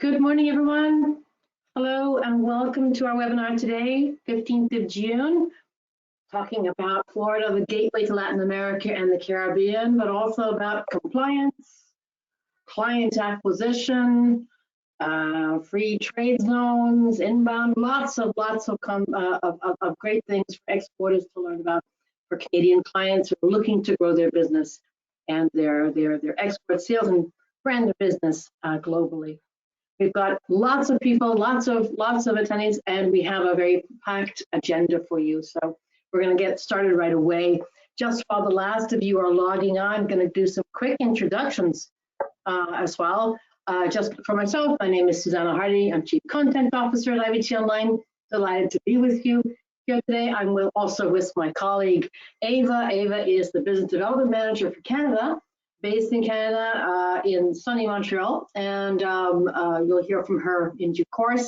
Good morning, everyone. Hello and welcome to our webinar today, 15th of June, talking about Florida, the gateway to Latin America and the Caribbean, but also about compliance, client acquisition, free trade zones, inbound, lots of great things for exporters to learn about for Canadian clients who are looking to grow their business and their export sales and brand their business globally. We've got lots of people, lots of attendees, and we have a very packed agenda for you. So we're going to get started right away. Just while the last of you are logging on, I'm going to do some quick introductions as well. Just for myself, my name is Susanna Hardy. I'm Chief Content Officer at IBT Online. Delighted to be with you here today. I'm also with my colleague, Ava. Ava is the Business Development Manager for Canada, based in Canada, in sunny Montreal, and you'll hear from her in due course.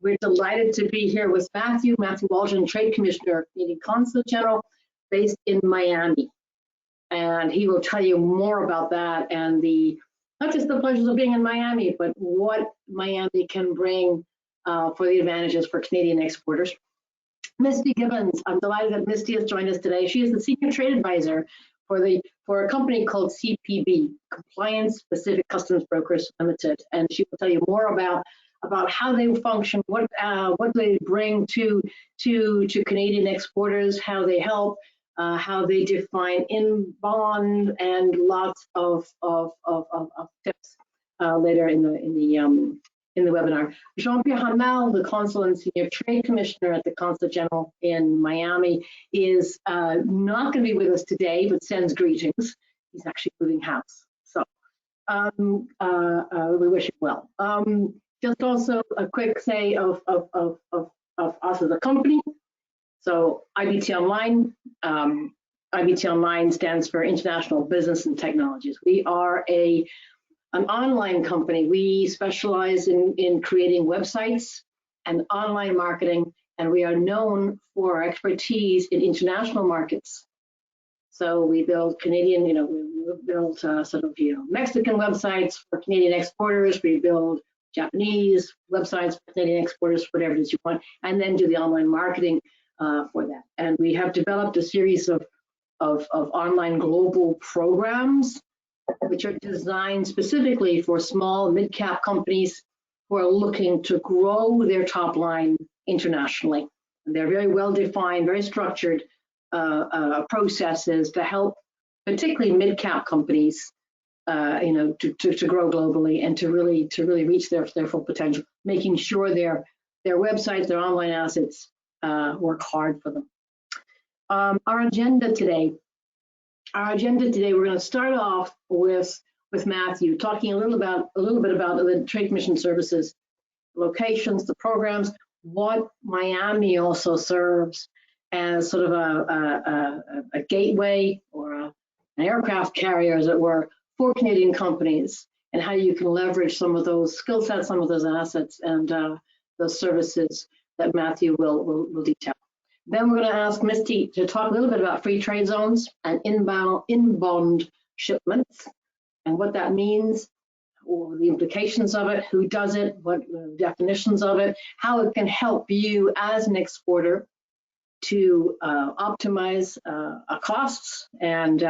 We're delighted to be here with Matthew Waldron, Trade Commissioner, Canadian Consulate General, based in Miami. And he will tell you more about that and not just the pleasures of being in Miami, but what Miami can bring for the advantages for Canadian exporters. Misty Gibbons, I'm delighted that Misty has joined us today. She is the Senior Trade Advisor for a company called CPB, Compliance Specific Customs Brokers Limited, and she will tell you more about how they function, what they bring to Canadian exporters, how they help, how they define inbound, and lots of tips later in the webinar. Jean-Pierre Hamel, the Consul and Senior Trade Commissioner at the Consulate General in Miami, is not going to be with us today, but sends greetings. He's actually moving house, so we wish him well. Just also a quick say of us as a company. So IBT Online. IBT Online stands for International Business and Technologies. We are an online company. We specialize in creating websites and online marketing, and we are known for our expertise in international markets. So we build Canadian, we build Mexican websites for Canadian exporters. We build Japanese websites for Canadian exporters, whatever it is you want, and then do the online marketing for that. And we have developed a series of online global programs which are designed specifically for small mid-cap companies who are looking to grow their top line internationally. And they're very well defined, very structured processes to help particularly mid-cap companies to grow globally and to really reach their full potential, making sure their websites, their online assets work hard for them. Our agenda today, we're going to start off with Matthew talking a little bit about the Trade Commission services, locations, the programs, what Miami also serves as sort of a gateway or an aircraft carrier, as it were, for Canadian companies, and how you can leverage some of those skill sets, some of those assets, and those services that Matthew will detail. Then we're going to ask Misty to talk a little bit about free trade zones and inbound shipments and what that means, or the implications of it, who does it, what definitions of it, how it can help you as an exporter to optimize costs and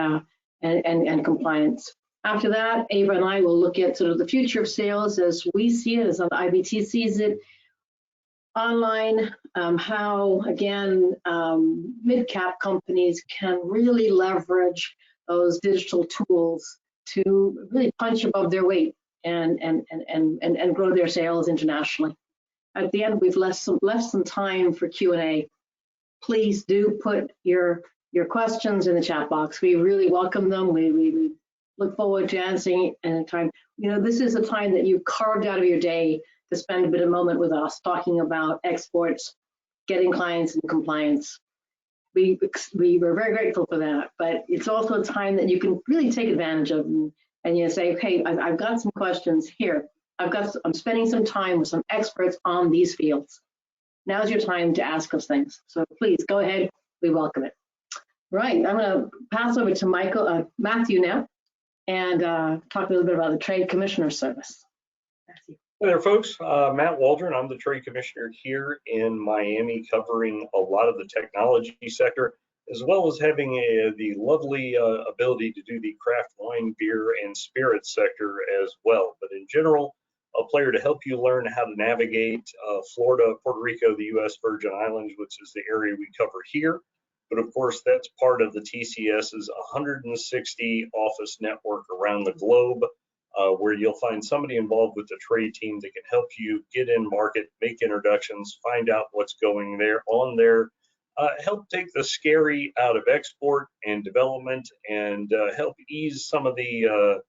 compliance. After that, Ava and I will look at sort of the future of sales as we see it, as IBT sees it, online, how, again, mid-cap companies can really leverage those digital tools to really punch above their weight and grow their sales internationally. At the end, we've left some time for Q&A. Please do put your questions in the chat box. We really welcome them. We look forward to answering any time. This is a time that you've carved out of your day to spend a bit of moment with us talking about exports, getting clients in compliance. We were very grateful for that, but it's also a time that you can really take advantage of and say, okay, I've got some questions here. I'm spending some time with some experts on these fields. Now's your time to ask us things. So please go ahead, we welcome it. Right, I'm gonna pass over to Matthew now, and talk a little bit about the Trade Commissioner Service. Matthew. Hey there, folks. Matt Waldron. I'm the trade commissioner here in Miami, covering a lot of the technology sector, as well as having the lovely ability to do the craft wine, beer, and spirits sector as well. But in general, a player to help you learn how to navigate Florida, Puerto Rico, the U.S. Virgin Islands, which is the area we cover here. But of course, that's part of the TCS's 160 office network around the globe. Where you'll find somebody involved with the trade team that can help you get in market, make introductions, find out what's going there on there, help take the scary out of export and development, and help ease some of the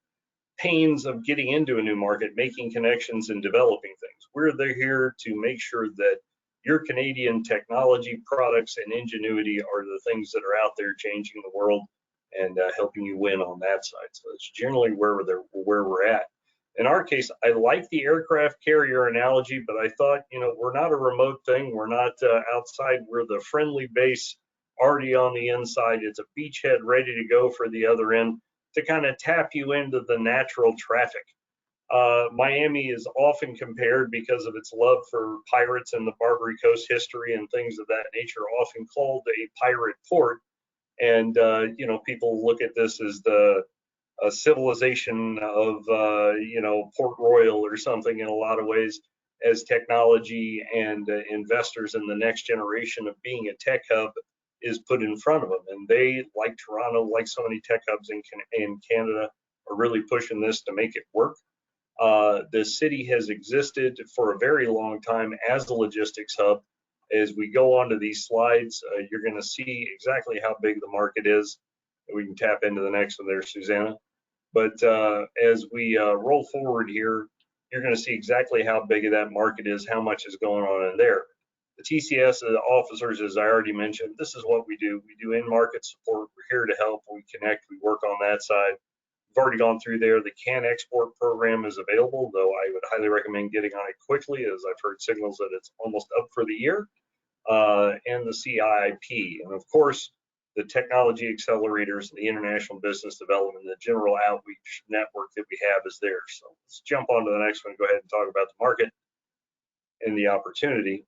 pains of getting into a new market, making connections and developing things. We're here to make sure that your Canadian technology, products, and ingenuity are the things that are out there changing the world and helping you win on that side. So that's generally where we're at. In our case, I like the aircraft carrier analogy, but I thought, we're not a remote thing. We're not outside. We're the friendly base already on the inside. It's a beachhead ready to go for the other end to kind of tap you into the natural traffic. Miami is often compared, because of its love for pirates and the Barbary Coast history and things of that nature, often called a pirate port. And people look at this as the civilization of Port Royal or something in a lot of ways, as technology and investors in the next generation of being a tech hub is put in front of them. And they, like Toronto, like so many tech hubs in Canada, are really pushing this to make it work. The city has existed for a very long time as a logistics hub. As we go onto these slides, you're going to see exactly how big the market is. We can tap into the next one there, Susanna. But as we roll forward here, you're going to see exactly how big of that market is, how much is going on in there. The TCS officers, as I already mentioned, this is what we do. We do in-market support. We're here to help. We connect. We work on that side. We've already gone through there. The CAN export program is available, though I would highly recommend getting on it quickly, as I've heard signals that it's almost up for the year. And the CIIP, and of course, the technology accelerators, the international business development, the general outreach network that we have is there. So let's jump on to the next one and go ahead and talk about the market. And the opportunity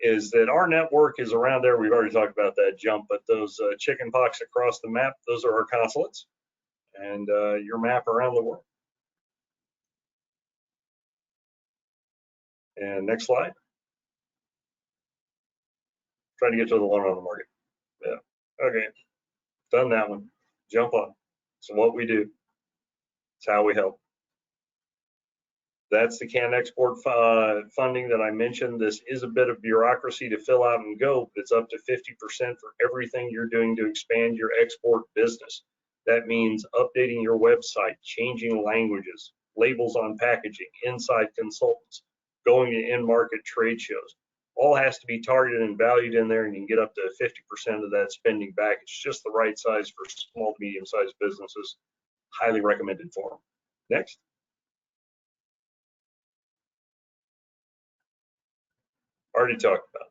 is that our network is around there. We've already talked about that jump, but those chicken pox across the map, those are our consulates, and your map around the world. And next slide. Trying to get to the one on the market. Yeah. Okay. Done that one. Jump on. So what we do. It's how we help. That's the CAN export funding that I mentioned. This is a bit of bureaucracy to fill out and go, but it's up to 50% for everything you're doing to expand your export business. That means updating your website, changing languages, labels on packaging, inside consultants, going to in-market trade shows. All has to be targeted and valued in there, and you can get up to 50% of that spending back. It's just the right size for small to medium-sized businesses. Highly recommended for them. Next. Already talked about.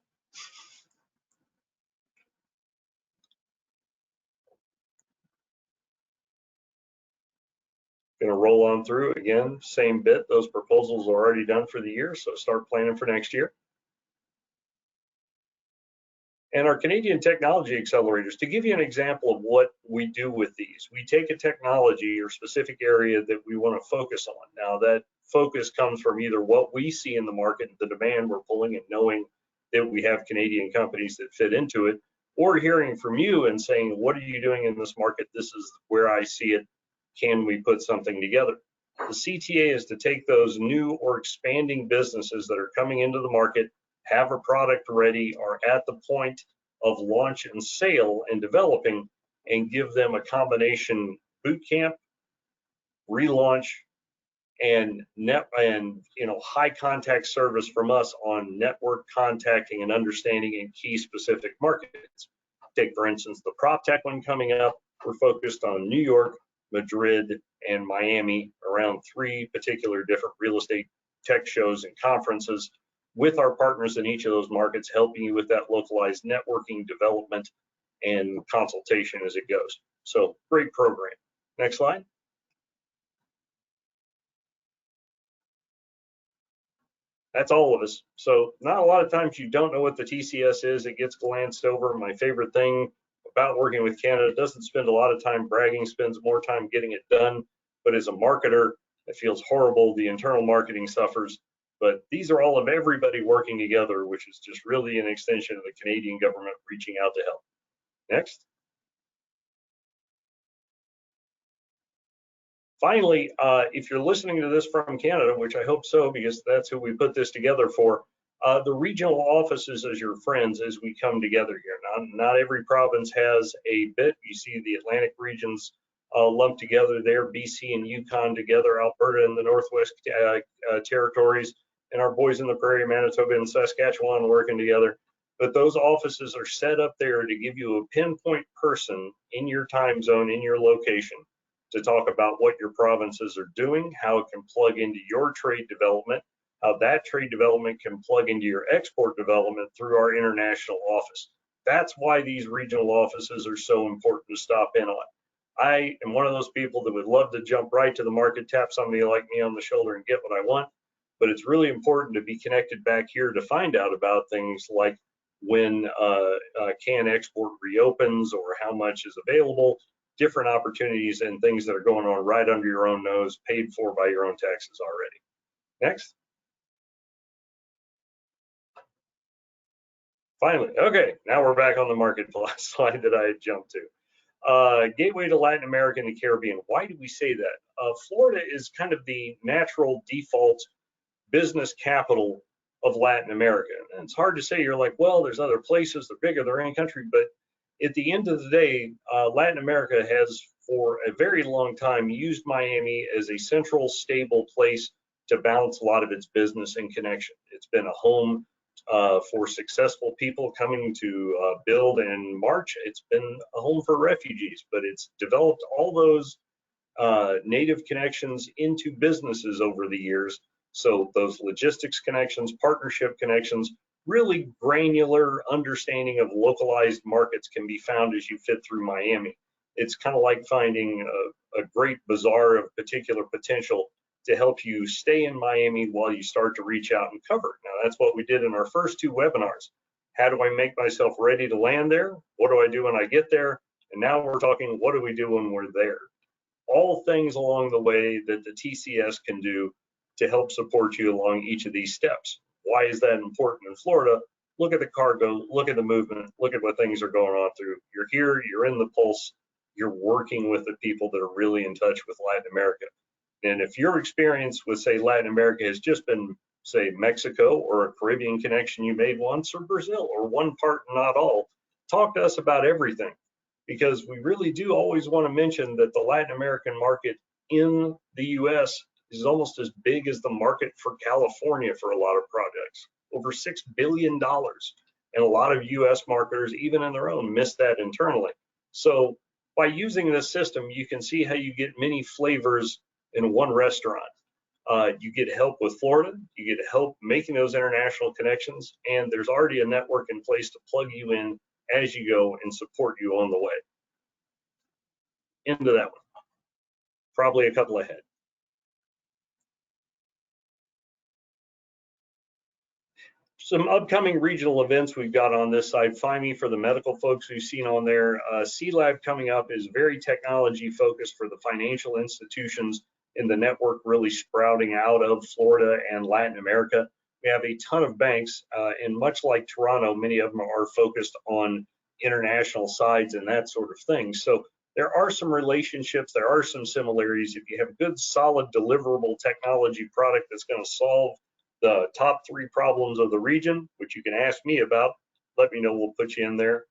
Going to roll on through again, same bit. Those proposals are already done for the year, so start planning for next year. And our Canadian technology accelerators, to give you an example of what we do with these, we take a technology or specific area that we want to focus on. Now, that focus comes from either what we see in the market, the demand we're pulling, and knowing that we have Canadian companies that fit into it, or hearing from you and saying, what are you doing in this market? This is where I see it. Can we put something together? The CTA is to take those new or expanding businesses that are coming into the market, have a product ready, are at the point of launch and sale and developing, and give them a combination boot camp, relaunch, and high contact service from us on network contacting and understanding in key specific markets. Take, for instance, the prop tech one coming up. We're focused on New York, Madrid, and Miami, around 3 particular different real estate tech shows and conferences, with our partners in each of those markets, helping you with that localized networking, development, and consultation as it goes. So great program. Next slide. That's all of us. So not a lot of times you don't know what the TCS is. It gets glanced over. My favorite thing about working with Canada, doesn't spend a lot of time bragging, spends more time getting it done. But as a marketer, it feels horrible. The internal marketing suffers. But these are all of everybody working together, which is just really an extension of the Canadian government reaching out to help. Next. Finally, if you're listening to this from Canada, which I hope so, because that's who we put this together for, the regional offices as your friends as we come together here. Not every province has a bit. You see the Atlantic regions lumped together there, BC and Yukon together, Alberta and the Northwest territories, and our boys in the Prairie, Manitoba and Saskatchewan working together. But those offices are set up there to give you a pinpoint person in your time zone, in your location, to talk about what your provinces are doing, how it can plug into your trade development, how that trade development can plug into your export development through our international office. That's why these regional offices are so important to stop in on. I am one of those people that would love to jump right to the market, tap somebody like me on the shoulder and get what I want, but it's really important to be connected back here to find out about things like when can export reopens or how much is available, different opportunities and things that are going on right under your own nose, paid for by your own taxes already. Next. Finally, okay, now we're back on the market slide that I had jumped to. Gateway to Latin America and the Caribbean. Why do we say that? Florida is kind of the natural default business capital of Latin America. And it's hard to say, you're like, well, there's other places, they're bigger, they're in country, but at the end of the day, Latin America has for a very long time used Miami as a central, stable place to balance a lot of its business and connection. It's been a home for successful people coming to build and march. It's been a home for refugees, but it's developed all those native connections into businesses over the years. So those logistics connections, partnership connections, really granular understanding of localized markets can be found as you fit through Miami. It's kind of like finding a great bazaar of particular potential to help you stay in Miami while you start to reach out and cover it. Now, that's what we did in our first two webinars. How do I make myself ready to land there? What do I do when I get there? And now we're talking, what do we do when we're there? All things along the way that the TCS can do to help support you along each of these steps. Why is that important in Florida? Look at the cargo, look at the movement, look at what things are going on through. You're here, you're in the pulse, you're working with the people that are really in touch with Latin America. And if your experience with, say, Latin America has just been, say, Mexico or a Caribbean connection you made once, or Brazil, or one part and not all, talk to us about everything, because we really do always want to mention that the Latin American market in the US is almost as big as the market for California for a lot of projects, over $6 billion. And a lot of US marketers, even in their own, miss that internally. So by using this system, you can see how you get many flavors in one restaurant. You get help with Florida, you get help making those international connections, and there's already a network in place to plug you in as you go and support you on the way. Into that one. Probably a couple ahead. Some upcoming regional events we've got on this side. FIME for the medical folks who've seen on there. C-Lab coming up is very technology focused for the financial institutions in the network really sprouting out of Florida and Latin America. We have a ton of banks, and much like Toronto, many of them are focused on international sides and that sort of thing. So there are some relationships, there are some similarities. If you have a good, solid, deliverable technology product that's going to solve the top 3 problems of the region, which you can ask me about, let me know, we'll put you in there.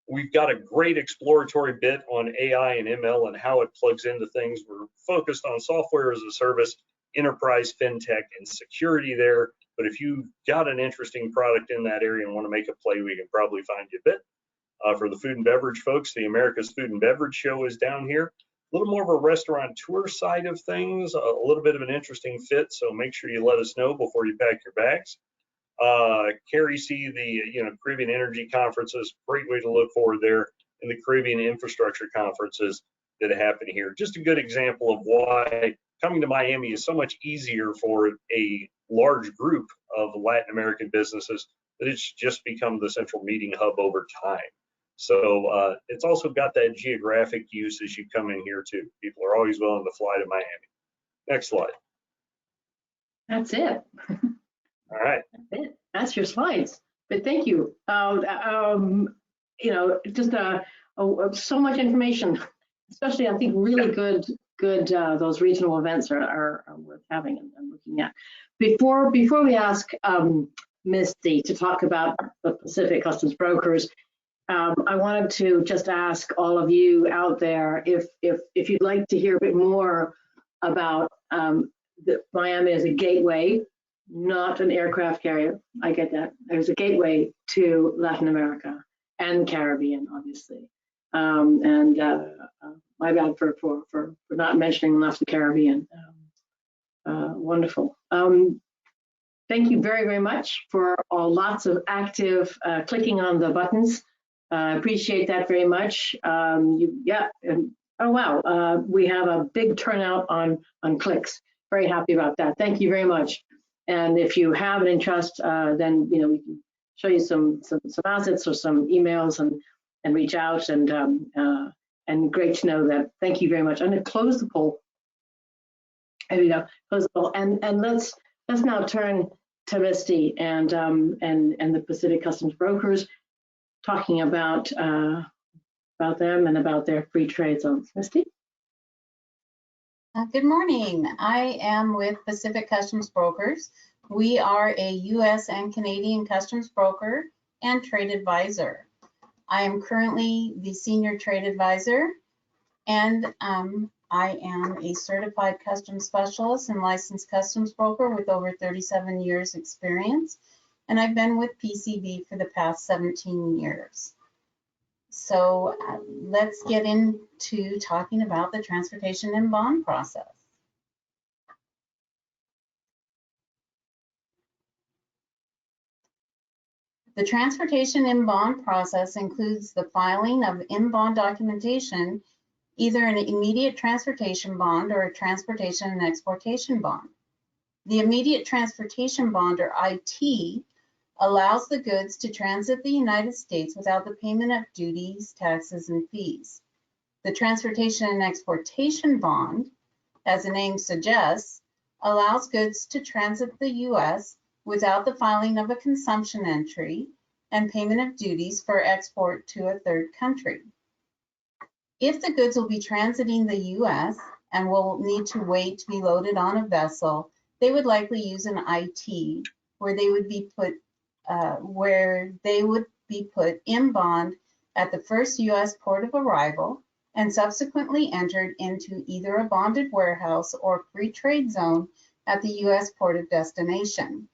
We've got a great exploratory bit on AI and ML and how it plugs into things. We're focused on software as a service, enterprise, fintech, and security there. But if you've got an interesting product in that area and want to make a play, we can probably find you a bit. For the food and beverage folks, the America's Food and Beverage Show is down here. A little more of a restaurateur side of things, a little bit of an interesting fit. So make sure you let us know before you pack your bags. Carrie C, the Caribbean Energy Conferences, great way to look forward there, and the Caribbean Infrastructure Conferences that happen here. Just a good example of why coming to Miami is so much easier for a large group of Latin American businesses that it's just become the central meeting hub over time. So it's also got that geographic use as you come in here too. People are always willing to fly to Miami. Next slide. That's it. All right. That's it. That's your slides. But thank you. You know, just so much information, especially I think really good. Those regional events are worth having and looking at. Before we ask Misty to talk about the Pacific Customs Brokers, I wanted to just ask all of you out there if you'd like to hear a bit more about Miami as a gateway, not an aircraft carrier. I get that. There's a gateway to Latin America and the Caribbean, obviously. My bad for not mentioning enough the Caribbean. Wonderful. Thank you very, very much for lots of active clicking on the buttons. Appreciate that very much. Oh wow, we have a big turnout on clicks. Very happy about that. Thank you very much. And if you have an interest, then we can show you some assets or some emails and reach out and great to know that. Thank you very much. I'm going to close the poll. There we go. Close the poll. And let's now turn to Misty and the Pacific Customs Brokers, talking about them and about their free trade zones. Misty? Good morning. I am with Pacific Customs Brokers. We are a U.S. and Canadian customs broker and trade advisor. I am currently the senior trade advisor, and I am a certified customs specialist and licensed customs broker with over 37 years experience, and I've been with PCB for the past 17 years. So let's get into talking about the transportation and bond process. The transportation and bond process includes the filing of in-bond documentation, either an immediate transportation bond or a transportation and exportation bond. The immediate transportation bond, or IT, allows the goods to transit the United States without the payment of duties, taxes, and fees. The transportation and exportation bond, as the name suggests, allows goods to transit the U.S. without the filing of a consumption entry and payment of duties for export to a third country. If the goods will be transiting the U.S. and will need to wait to be loaded on a vessel, they would likely use an IT where they would be put in bond at the first U.S. port of arrival and subsequently entered into either a bonded warehouse or free trade zone at the U.S. port of destination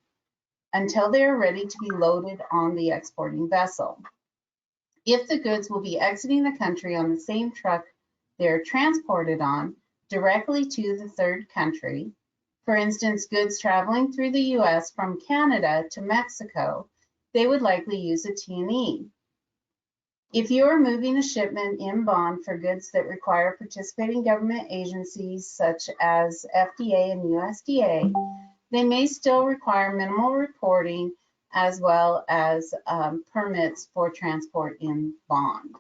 until they are ready to be loaded on the exporting vessel. If the goods will be exiting the country on the same truck they're transported on directly to the third country, for instance, goods traveling through the U.S. from Canada to Mexico, they would likely use a T&E. If you are moving a shipment in bond for goods that require participating government agencies such as FDA and USDA, they may still require minimal reporting as well as permits for transport in bond.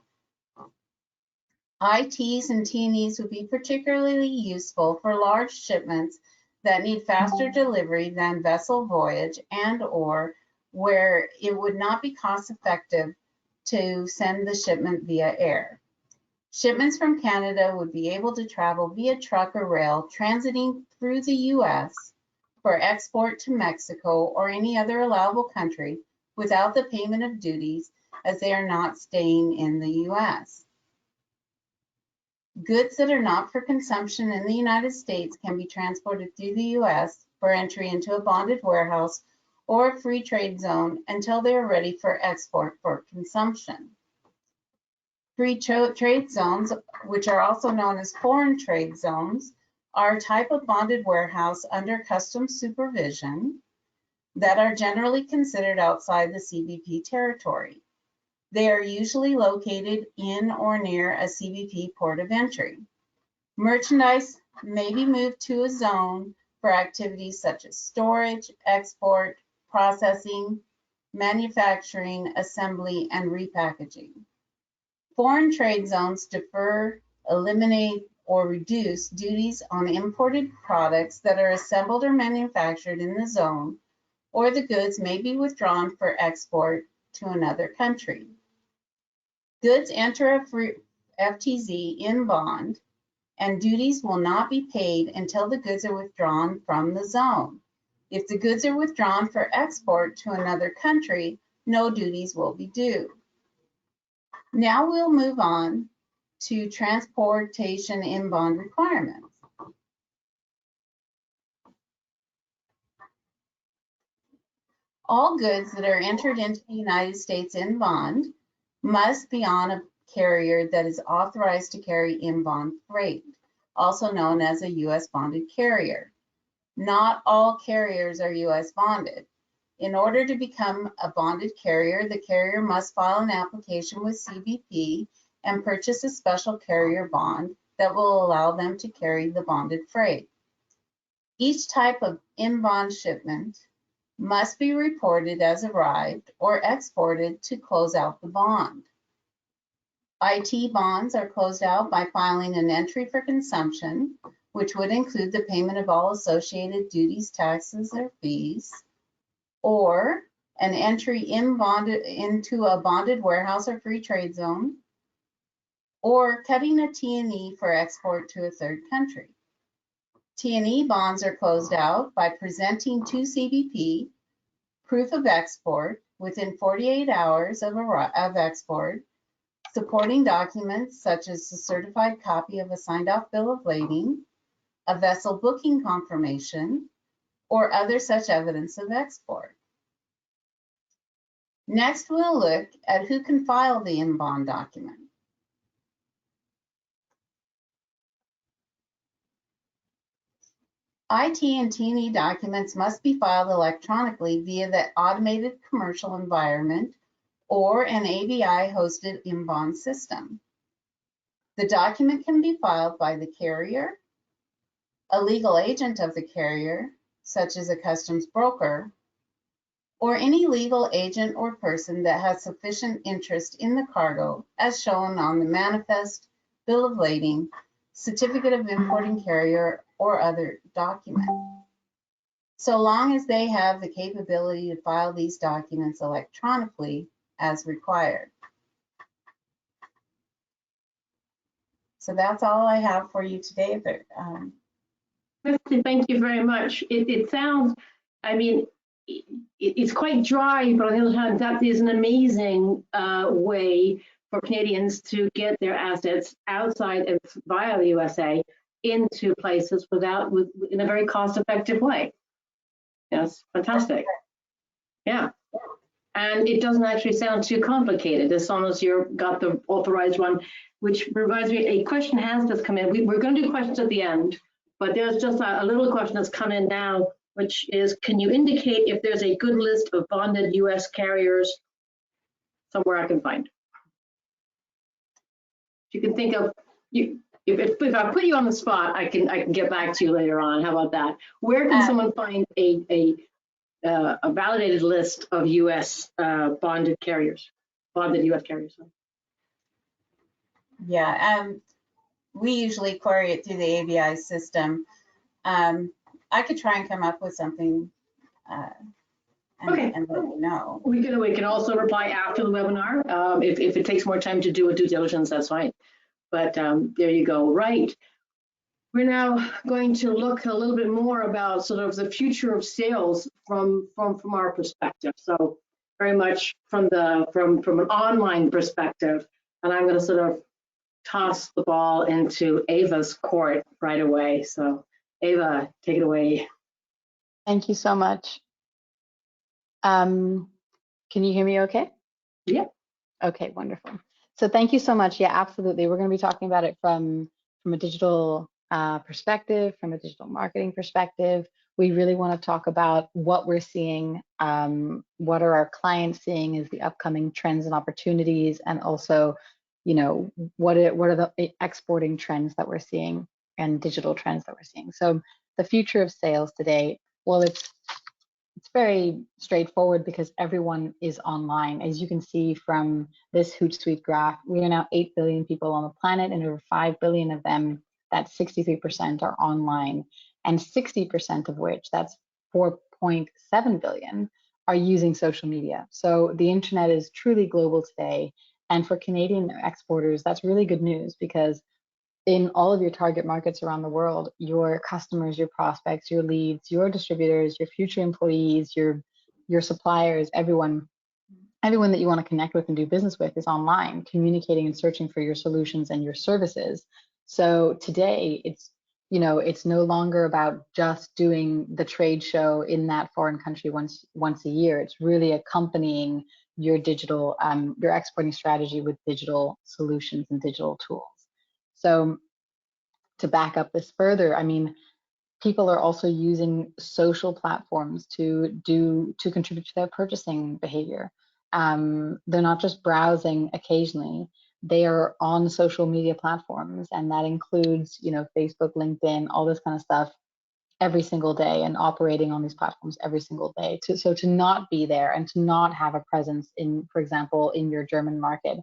ITs and T&Es would be particularly useful for large shipments that need faster delivery than vessel voyage and/or where it would not be cost effective to send the shipment via air. Shipments from Canada would be able to travel via truck or rail transiting through the U.S. for export to Mexico or any other allowable country without the payment of duties, as they are not staying in the U.S. Goods that are not for consumption in the United States can be transported through the U.S. for entry into a bonded warehouse or a free trade zone until they are ready for export for consumption. Free trade zones, which are also known as foreign trade zones, are a type of bonded warehouse under customs supervision that are generally considered outside the CBP territory. They are usually located in or near a CBP port of entry. Merchandise may be moved to a zone for activities such as storage, export, processing, manufacturing, assembly, and repackaging. Foreign trade zones defer, eliminate, or reduce duties on imported products that are assembled or manufactured in the zone, or the goods may be withdrawn for export to another country. Goods enter a FTZ in bond, and duties will not be paid until the goods are withdrawn from the zone. If the goods are withdrawn for export to another country, no duties will be due. Now we'll move on to transportation in bond requirements. All goods that are entered into the United States in bond must be on a carrier that is authorized to carry in bond freight, also known as a U.S. bonded carrier. Not all carriers are U.S. bonded. In order to become a bonded carrier, the carrier must file an application with CBP and purchase a special carrier bond that will allow them to carry the bonded freight. Each type of in-bond shipment must be reported as arrived or exported to close out the bond. IT bonds are closed out by filing an entry for consumption, which would include the payment of all associated duties, taxes, or fees, or an entry into a bonded warehouse or free trade zone, or cutting a T&E for export to a third country. T&E bonds are closed out by presenting to CBP proof of export within 48 hours of export, supporting documents such as a certified copy of a signed-off bill of lading, a vessel booking confirmation, or other such evidence of export. Next, we'll look at who can file the in-bond document. IT and T&E documents must be filed electronically via the automated commercial environment or an ABI-hosted in-bond system. The document can be filed by the carrier, a legal agent of the carrier, such as a customs broker, or any legal agent or person that has sufficient interest in the cargo as shown on the manifest, bill of lading, certificate of importing carrier, or other document. So long as they have the capability to file these documents electronically as required. So that's all I have for you today. Kristen, thank you very much. It sounds, I mean, it's quite dry, but on the other hand, that is an amazing way for Canadians to get their assets outside of via the USA into places in a very cost-effective way. Yes, fantastic. Yeah. And it doesn't actually sound too complicated as long as you've got the authorized one, which reminds me, a question has just come in. We're going to do questions at the end, but there's just a little question that's come in now, which is, can you indicate if there's a good list of bonded US carriers somewhere I can find? If you can think of, if I put you on the spot, I can get back to you later on. How about that? Where can someone find a validated list of U.S. bonded carriers, bonded U.S. carriers? Yeah, we usually query it through the ABI system. I could try and come up with something and let you know. We can also reply after the webinar. If it takes more time to do a due diligence, that's fine. But there you go. Right. We're now going to look a little bit more about sort of the future of sales from our perspective. So very much from an online perspective, and I'm going to sort of toss the ball into Ava's court right away. So Ava, take it away. Thank you so much. Can you hear me okay? Yep. Okay, wonderful. So thank you so much. Yeah, absolutely. We're going to be talking about it from a digital perspective, from a digital marketing perspective. We really want to talk about what we're seeing, what are our clients seeing as the upcoming trends and opportunities, and also, you know, what are the exporting trends that we're seeing and digital trends that we're seeing. So the future of sales today, well, it's very straightforward because everyone is online. As you can see from this Hootsuite graph, we are now 8 billion people on the planet, and over 5 billion of them, that's 63%, are online, and 60% of which, that's 4.7 billion, are using social media. So the internet is truly global today. And for Canadian exporters, that's really good news, because in all of your target markets around the world, your customers, your prospects, your leads, your distributors, your future employees, your suppliers, everyone that you want to connect with and do business with is online, communicating and searching for your solutions and your services. So today, it's no longer about just doing the trade show in that foreign country once a year. It's really accompanying your digital, your exporting strategy with digital solutions and digital tools. So to back up this further, I mean, people are also using social platforms to contribute to their purchasing behavior. They're not just browsing occasionally; they are on social media platforms, and that includes, Facebook, LinkedIn, all this kind of stuff, every single day, and operating on these platforms every single day. So to not be there and to not have a presence in, for example, in your German market,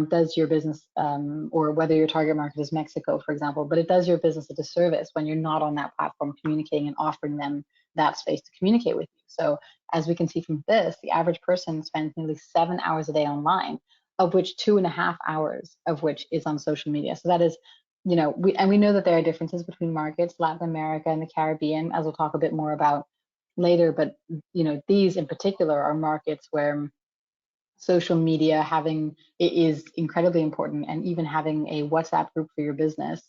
does your business, or whether your target market is Mexico, for example, but it does your business a disservice when you're not on that platform communicating and offering them that space to communicate with you. So as we can see from this, the average person spends nearly 7 hours a day online, of which 2.5 hours of which is on social media. So that is, we know that there are differences between markets, Latin America and the Caribbean, as we'll talk a bit more about later. But these in particular are markets where social media is incredibly important, and even having a WhatsApp group for your business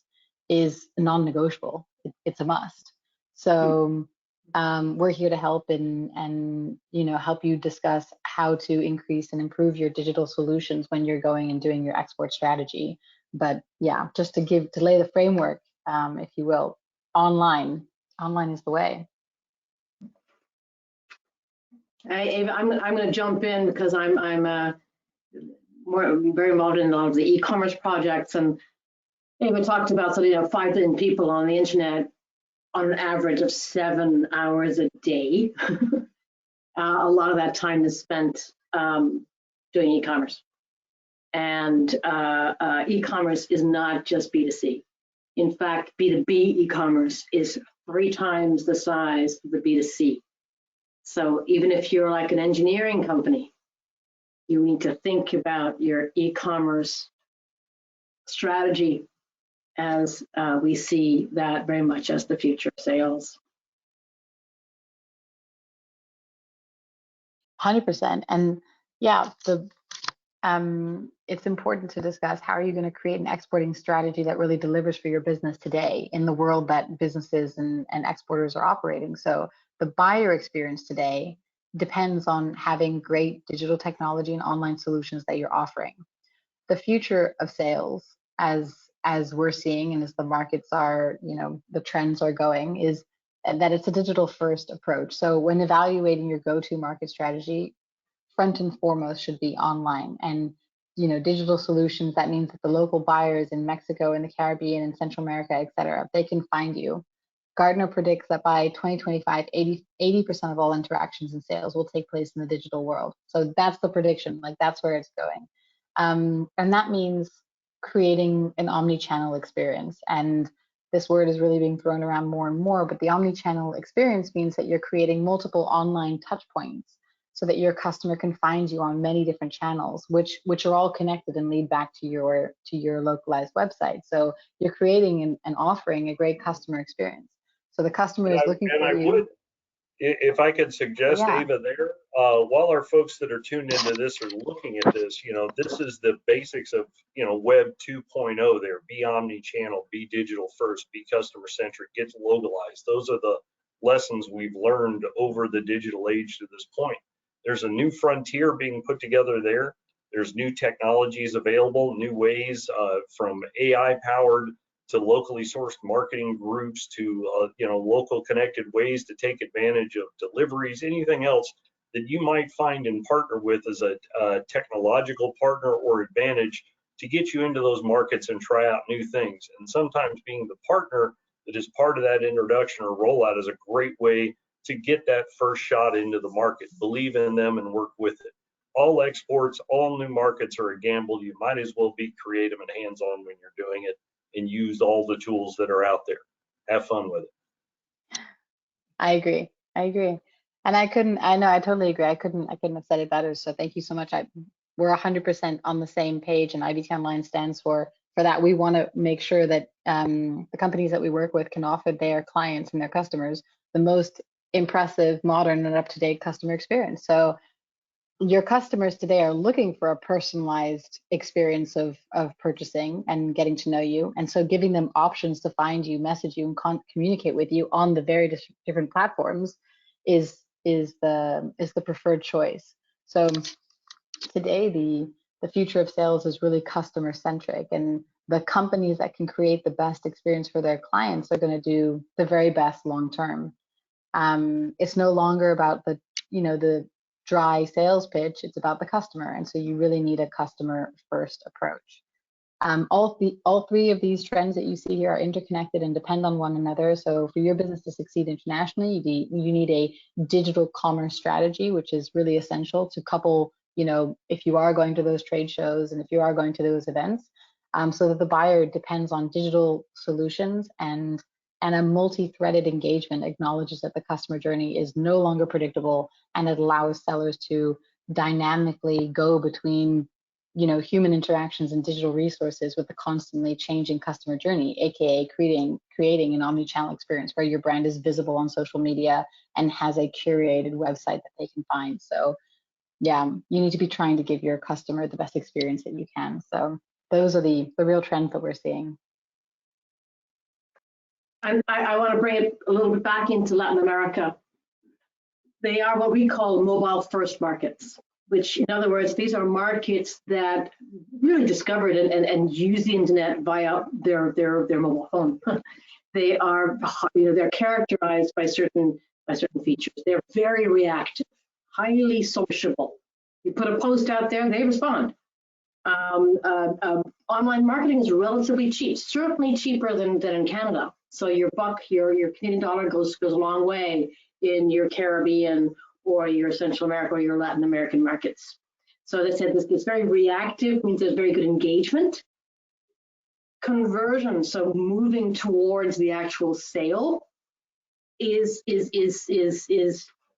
is non-negotiable. It's a must. So we're here to help and help you discuss how to increase and improve your digital solutions when you're going and doing your export strategy. But yeah, just to lay the framework, if you will, online is the way. I'm going to jump in because I'm very involved in a lot of the e-commerce projects, and Ava talked about 5 billion people on the internet on an average of 7 hours a day. A lot of that time is spent doing e-commerce, and e-commerce is not just B2C. In fact, B2B e-commerce is 3 times the size of the B2C. So even if you're like an engineering company, you need to think about your e-commerce strategy, as we see that very much as the future of sales. 100%. And yeah, it's important to discuss how are you going to create an exporting strategy that really delivers for your business today in the world that businesses and exporters are operating. So the buyer experience today depends on having great digital technology and online solutions that you're offering. The future of sales, as we're seeing and as the markets are, the trends are going, is that it's a digital first approach. So when evaluating your go-to market strategy, front and foremost should be online. And digital solutions, that means that the local buyers in Mexico, in the Caribbean, in Central America, et cetera, they can find you. Gartner predicts that by 2025, 80% of all interactions and sales will take place in the digital world. So that's the prediction, that's where it's going. And that means creating an omni-channel experience. And this word is really being thrown around more and more, but the omni-channel experience means that you're creating multiple online touch points so that your customer can find you on many different channels, which are all connected and lead back to your localized website. So you're creating and offering a great customer experience. So the customer is looking for you. If I could suggest, Ava, there, while our folks that are tuned into this are looking at this, this is the basics of, Web 2.0 there. Be omni-channel, be digital first, be customer-centric, get localized. Those are the lessons we've learned over the digital age to this point. There's a new frontier being put together there. There's new technologies available, new ways from AI-powered to locally sourced marketing groups to local connected ways to take advantage of deliveries, anything else that you might find and partner with as a technological partner or advantage to get you into those markets and try out new things. And sometimes being the partner that is part of that introduction or rollout is a great way to get that first shot into the market. Believe in them and work with it. All exports, all new markets are a gamble. You might as well be creative and hands-on when you're doing it and use all the tools that are out there. Have fun with it. I agree. I agree. And I totally agree. I couldn't have said it better. So thank you so much. We're 100% on the same page, and IBT Online stands for that. We want to make sure that the companies that we work with can offer their clients and their customers the most impressive, modern, and up-to-date customer experience. So your customers today are looking for a personalized experience of purchasing and getting to know you. And so giving them options to find you, message you, and communicate with you on the very different platforms is the preferred choice. So today, the future of sales is really customer centric, and the companies that can create the best experience for their clients are going to do the very best long term. It's no longer about the dry sales pitch, it's about the customer. And so you really need a customer first approach. All three of these trends that you see here are interconnected and depend on one another. So for your business to succeed internationally, you need a digital commerce strategy, which is really essential to couple, if you are going to those trade shows and if you are going to those events, so that the buyer depends on digital solutions, and a multi-threaded engagement acknowledges that the customer journey is no longer predictable, and it allows sellers to dynamically go between human interactions and digital resources with the constantly changing customer journey, aka creating an omni-channel experience where your brand is visible on social media and has a curated website that they can find. So yeah, you need to be trying to give your customer the best experience that you can. So those are the real trends that we're seeing. And I want to bring it a little bit back into Latin America. They are what we call mobile first markets, which in other words, these are markets that really discovered and use the internet via their mobile phone. They are, they're characterized by certain features. They're very reactive, highly sociable. You put a post out there, they respond. Online marketing is relatively cheap, certainly cheaper than in Canada. So your Canadian dollar goes a long way in your Caribbean or your Central America or your Latin American markets. So as I said, this very reactive, means there's very good engagement. Conversion, so moving towards the actual sale, is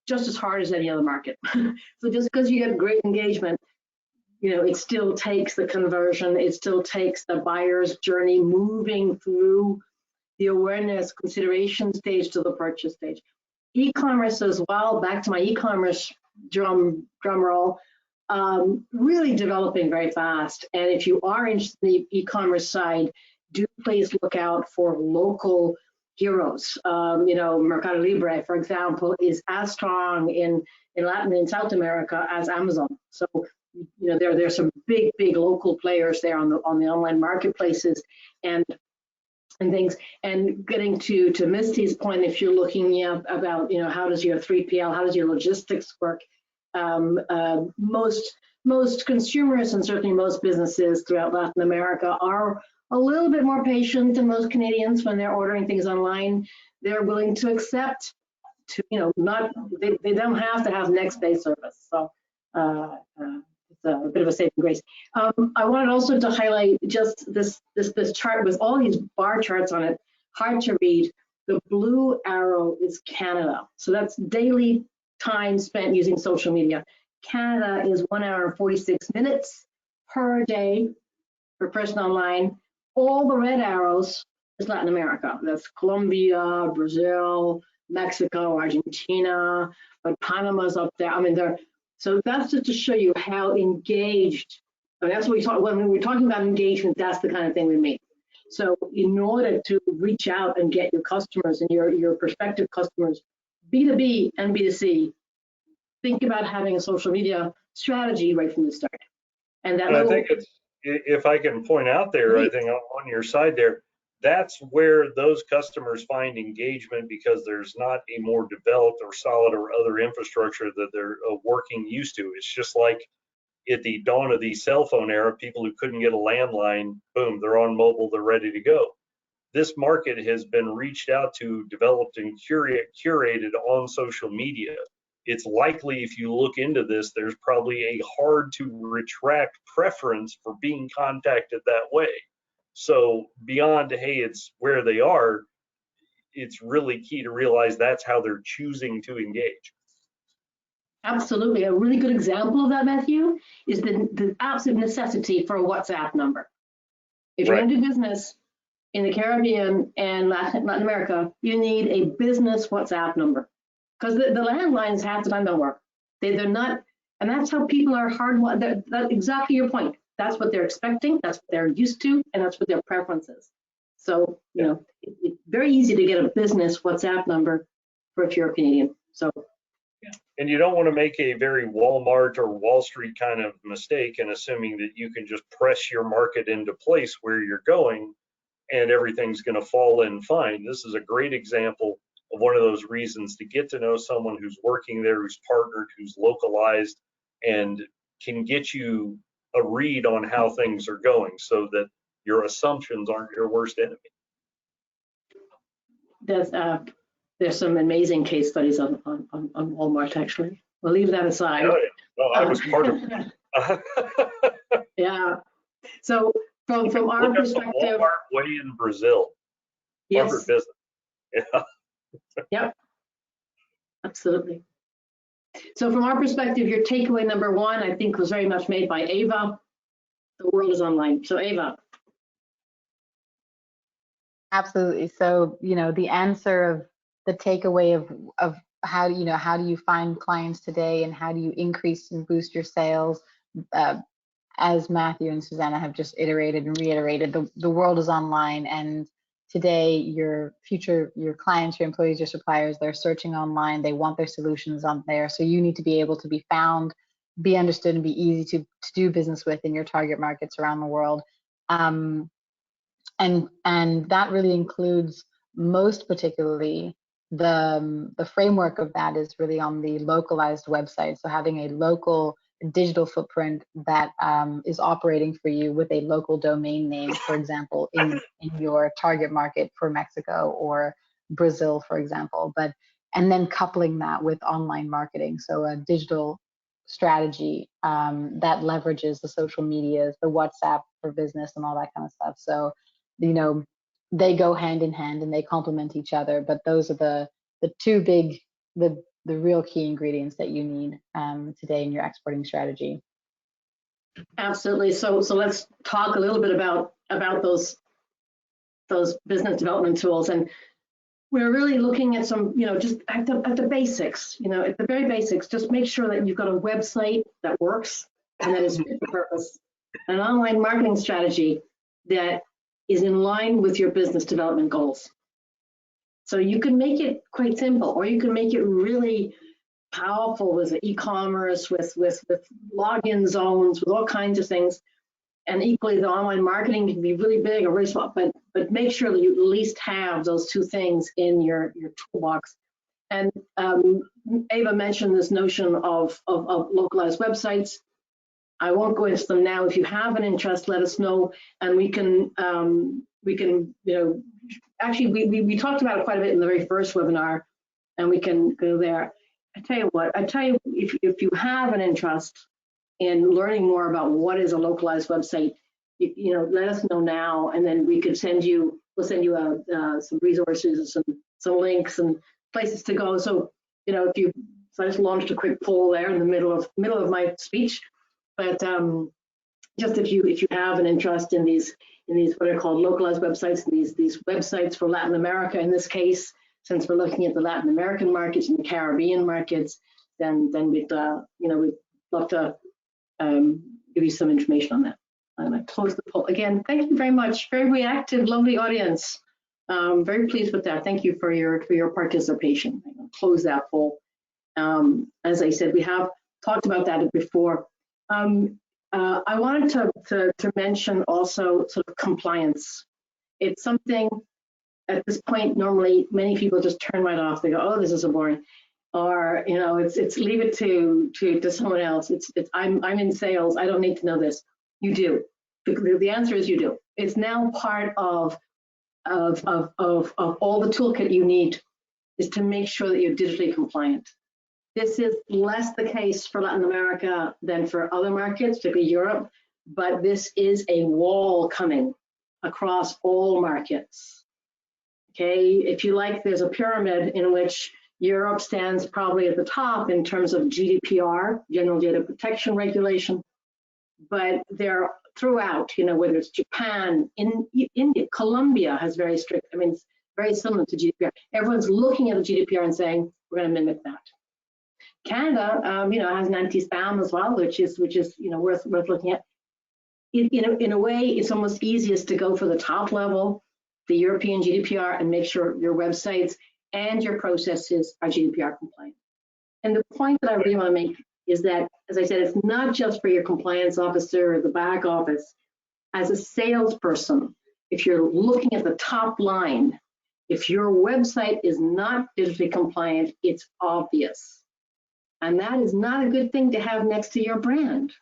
just as hard as any other market. So just because you get great engagement, it still takes the conversion, it still takes the buyer's journey moving through the awareness consideration stage to the purchase stage. E-commerce as well, back to my e-commerce drum roll, really developing very fast. And if you are interested in the e-commerce side, do please look out for local heroes. Mercado Libre, for example, is as strong in Latin and South America as Amazon. So there's some big local players there on the online marketplaces and things. And getting to Misty's point, if you're looking about how does your 3PL, how does your logistics work, most consumers and certainly most businesses throughout Latin America are a little bit more patient than most Canadians when they're ordering things online. They're willing to accept they don't have to have next day service. So it's a bit of a saving grace. I wanted also to highlight just this chart with all these bar charts on it, hard to read. The blue arrow is Canada. So that's daily time spent using social media. Canada is 1 hour and 46 minutes per day per person online. All the red arrows is Latin America. That's Colombia, Brazil, Mexico, Argentina, but Panama's up there. I mean, so that's just to show you how engaged. That's what we talk when we're talking about engagement. That's the kind of thing we mean. So in order to reach out and get your customers and your prospective customers, B2B and B2C, think about having a social media strategy right from the start. And I think it's, if I can point out there, I think on your side there, that's where those customers find engagement, because there's not a more developed or solid or other infrastructure that they're working used to. It's just like at the dawn of the cell phone era, people who couldn't get a landline, boom, they're on mobile, they're ready to go. this market has been reached out to, developed, and curated on social media. It's likely if you look into this, there's probably a hard to retract preference for being contacted that way. So beyond, hey, it's where they are, it's really key to realize that's how they're choosing to engage. Absolutely. A really good example of that, Matthew, is the absolute necessity for a WhatsApp number. If you're going to do business in the Caribbean and Latin America, you need a business WhatsApp number, because the landlines half the time don't work. They're not, and that's how people are hardwired. That's exactly your point. That's what they're expecting, that's what they're used to, and that's what their preference is. So, you know, it's very easy to get a business WhatsApp number for if you're a Canadian. So. And you don't want to make a very Walmart or Wall Street kind of mistake in assuming that you can just press your market into place where you're going and everything's going to fall in fine. This is a great example of one of those reasons to get to know someone who's working there, who's partnered, who's localized, and can get you a read on how things are going so that your assumptions aren't your worst enemy. There's some amazing case studies on Walmart, actually. We'll leave that aside. Oh, yeah. Well, I was part of it. Yeah. So from our perspective, Walmart way in Brazil. yes. Corporate business. Yeah. Yep. Absolutely. So from our perspective, your takeaway number one, I think, was very much made by Ava. The world is online. So Ava. Absolutely. So, you know, the answer of the takeaway of how, you know, how do you find clients today and how do you increase and boost your sales? As Matthew and Susanna have just iterated and reiterated, the world is online, and today your clients, your employees, your suppliers, they're searching online, they want their solutions on there. So you need to be able to be found, be understood, and be easy to do business with in your target markets around the world. And that really includes, most particularly, the framework of that is really on the localized website. So having a local digital footprint that is operating for you with a local domain name, for example, in your target market for Mexico or Brazil, for example, and then coupling that with online marketing. So a digital strategy that leverages the social medias, the WhatsApp for business and all that kind of stuff. So, you know, they go hand in hand and they complement each other, but those are the two big, the real key ingredients that you need today in your exporting strategy. Absolutely. So let's talk a little bit about those business development tools. And we're really looking at some, you know, just at the basics, you know, at the very basics. Just make sure that you've got a website that works and that is fit for purpose, an online marketing strategy that is in line with your business development goals. So you can make it quite simple, or you can make it really powerful with e-commerce, with login zones, with all kinds of things. And equally, the online marketing can be really big or really small, but make sure that you at least have those two things in your toolbox. And Ava mentioned this notion of localized websites. I won't go into them now. If you have an interest, let us know, and we can you know, actually we talked about it quite a bit in the very first webinar, and we can go there. I tell you what, if you have an interest in learning more about what is a localized website, you know, let us know now, and then we could we'll send you some resources, some links and places to go. So, you know, so I just launched a quick poll there in the middle of my speech, but just if you have an interest in these what are called localized websites, and these websites for Latin America in this case, since we're looking at the Latin American markets and the Caribbean markets, then we'd love to give you some information on that. I'm going to close the poll again. Thank you very much. Very reactive, lovely audience. Very pleased with that. Thank you for your participation. I'm going to close that poll. As I said, we have talked about that before. I wanted to mention also sort of compliance. It's something at this point, normally many people just turn right off. They go, oh, this is so boring. Or, you know, it's leave it to someone else. I'm in sales. I don't need to know this. You do. The answer is you do. It's now part of of all the toolkit you need is to make sure that you're digitally compliant. This is less the case for Latin America than for other markets, particularly Europe, but this is a wall coming across all markets. Okay, if you like, there's a pyramid in which Europe stands probably at the top in terms of GDPR, General Data Protection Regulation, but they're throughout, you know, whether it's Japan, India, Colombia has very strict, I mean, it's very similar to GDPR. Everyone's looking at the GDPR and saying, we're going to mimic that. Canada, you know, has an anti-spam as well, which is you know worth looking at. In a way, it's almost easiest to go for the top level, the European GDPR, and make sure your websites and your processes are GDPR compliant. And the point that I really want to make is that, as I said, it's not just for your compliance officer or the back office. As a salesperson, if you're looking at the top line, if your website is not digitally compliant, it's obvious. And that is not a good thing to have next to your brand.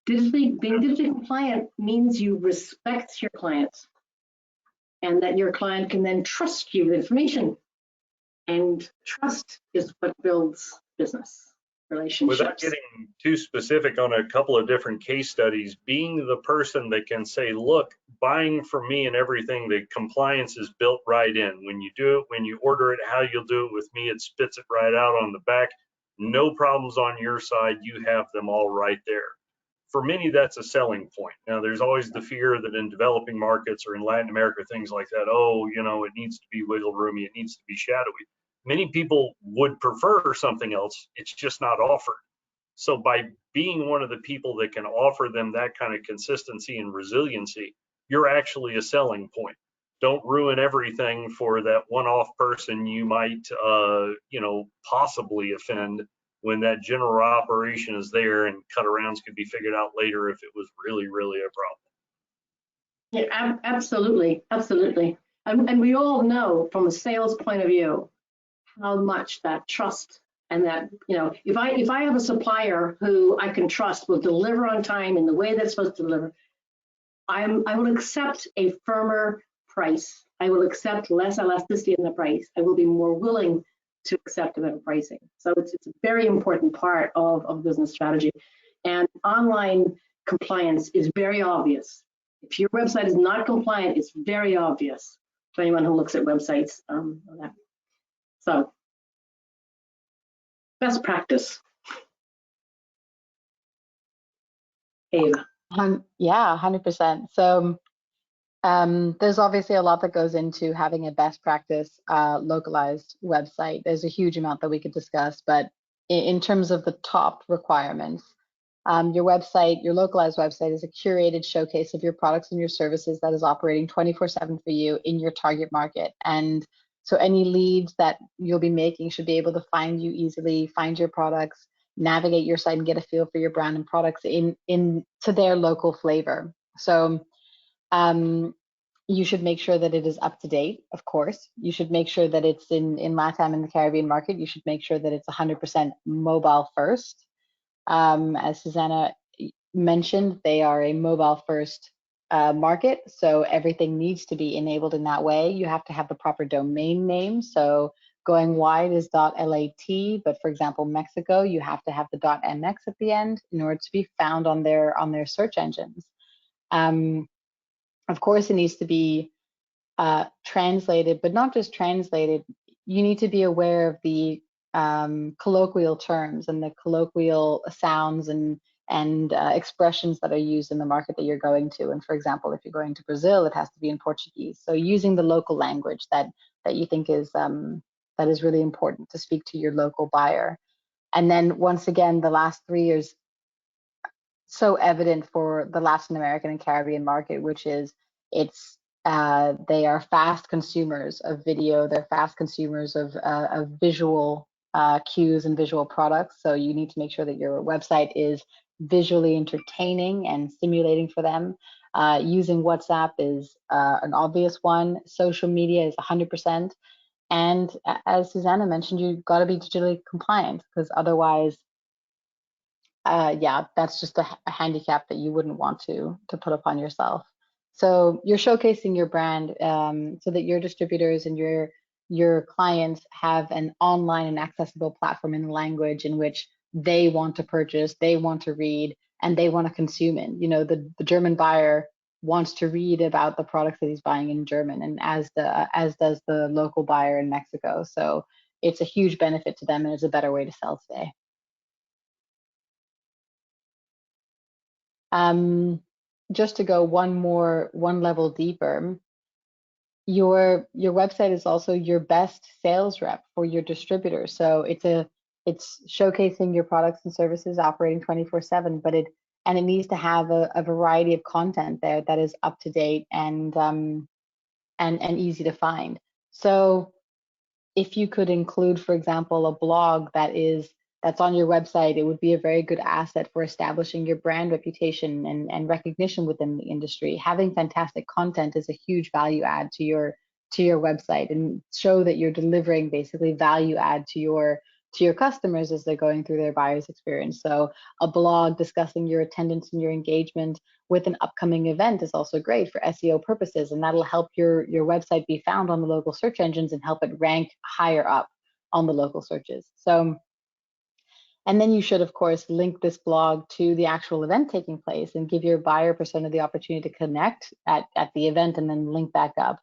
Being digitally compliant means you respect your clients and that your client can then trust you with information. And trust is what builds business relationships. Without getting too specific on a couple of different case studies, being the person that can say, look, buying from me and everything, the compliance is built right in. When you do it, when you order it, how you'll do it with me, it spits it right out on the back. No problems on your side, you have them all right there. For many, that's a selling point. Now, there's always the fear that in developing markets or in Latin America, things like that, oh, you know, it needs to be wiggle roomy, it needs to be shadowy. Many people would prefer something else, it's just not offered. So by being one of the people that can offer them that kind of consistency and resiliency, you're actually a selling point. Don't ruin everything for that one-off person you might, you know, possibly offend when that general operation is there, and cut-arounds could be figured out later if it was really, really a problem. Yeah, absolutely, absolutely. And we all know from a sales point of view how much that trust and that, you know, if I have a supplier who I can trust will deliver on time in the way that's supposed to deliver, I will accept a firmer price. I will accept less elasticity in the price. I will be more willing to accept a better pricing. So it's a very important part of business strategy. And online compliance is very obvious. If your website is not compliant, it's very obvious to anyone who looks at websites. So best practice. Ava. Yeah, 100%. So there's obviously a lot that goes into having a best practice localized website. There's a huge amount that we could discuss, but in terms of the top requirements, your website, your localized website is a curated showcase of your products and your services that is operating 24/7 for you in your target market. And so any leads that you'll be making should be able to find you easily, find your products, navigate your site and get a feel for your brand and products to their local flavor. So you should make sure that it is up to date, of course. You should make sure that it's in LATAM and the Caribbean market. You should make sure that it's 100% mobile first. As Susanna mentioned, they are a mobile first market, so everything needs to be enabled in that way. You have to have the proper domain name. So going wide is .lat, but for example, Mexico, you have to have the .mx at the end in order to be found on their search engines. Of course, it needs to be translated, but not just translated. You need to be aware of the colloquial terms and the colloquial sounds and expressions that are used in the market that you're going to. And for example, if you're going to Brazil, it has to be in Portuguese. So using the local language that you think is that is really important to speak to your local buyer. And then once again, the last 3 years, so evident for the Latin American and Caribbean market, which is they are fast consumers of video. They're fast consumers of visual cues and visual products. So you need to make sure that your website is visually entertaining and stimulating for them. Using WhatsApp is an obvious one. Social media is 100%. And as Susanna mentioned, you've got to be digitally compliant, because otherwise, yeah, that's just a handicap that you wouldn't want to put upon yourself. So you're showcasing your brand so that your distributors and your clients have an online and accessible platform in the language in which they want to purchase, they want to read, and they want to consume in. You know, the German buyer wants to read about the products that he's buying in German, and as does the local buyer in Mexico. So it's a huge benefit to them, and it's a better way to sell today. Just to go one level deeper, your website is also your best sales rep for your distributor. So it's showcasing your products and services operating 24/7, but it needs to have a variety of content there that is up to date and easy to find. So if you could include, for example, a blog that's on your website, it would be a very good asset for establishing your brand reputation and recognition within the industry. Having fantastic content is a huge value add to your website, and show that you're delivering basically value add to your customers as they're going through their buyer's experience. So a blog discussing your attendance and your engagement with an upcoming event is also great for SEO purposes, and that'll help your website be found on the local search engines and help it rank higher up on the local searches. So, and then you should, of course, link this blog to the actual event taking place and give your buyer persona the opportunity to connect at the event and then link back up.